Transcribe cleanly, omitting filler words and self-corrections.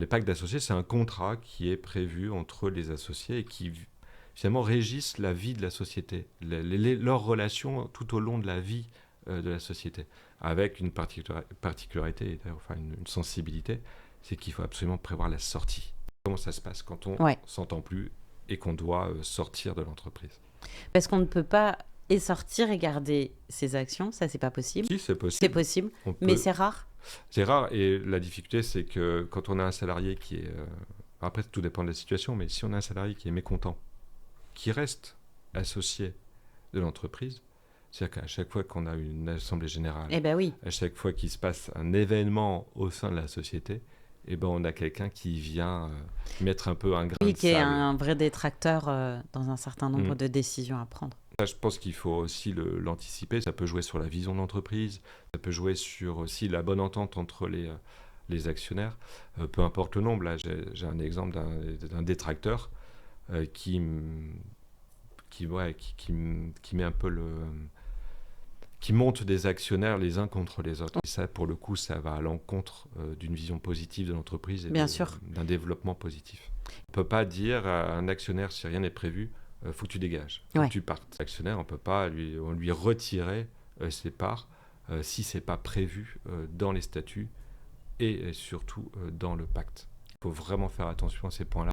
Les pactes d'associés, c'est un contrat qui est prévu entre les associés et qui finalement régissent la vie de la société, leurs relations tout au long de la vie de la société, avec une particularité, enfin une sensibilité, c'est qu'il faut absolument prévoir la sortie. Comment ça se passe quand on s'entend plus et qu'on doit sortir de l'entreprise? Parce qu'on ne peut pas et sortir et garder ses actions, ça c'est pas possible. Si, c'est possible. C'est possible, mais c'est rare. C'est rare, et la difficulté c'est que quand on a un salarié qui est... après tout dépend de la situation, mais si on a un salarié qui est mécontent, qui reste associé de l'entreprise, c'est-à-dire qu'à chaque fois qu'on a une assemblée générale, à chaque fois qu'il se passe un événement au sein de la société, on a quelqu'un qui vient mettre un peu un grain de sable. Oui, qui est un vrai détracteur dans un certain nombre de décisions à prendre. Ça, je pense qu'il faut aussi l'anticiper. Ça peut jouer sur la vision de l'entreprise, ça peut jouer sur aussi la bonne entente entre les actionnaires. Peu importe le nombre, là j'ai un exemple d'un détracteur qui met un peu qui monte des actionnaires les uns contre les autres. Et ça, pour le coup, ça va à l'encontre d'une vision positive de l'entreprise et d'un développement positif. On ne peut pas dire à un actionnaire, si rien n'est prévu, faut que tu dégages, faut que tu partes. L'actionnaire, on ne peut pas lui retirer ses parts si ce n'est pas prévu dans les statuts et surtout dans le pacte. Il faut vraiment faire attention à ces points-là.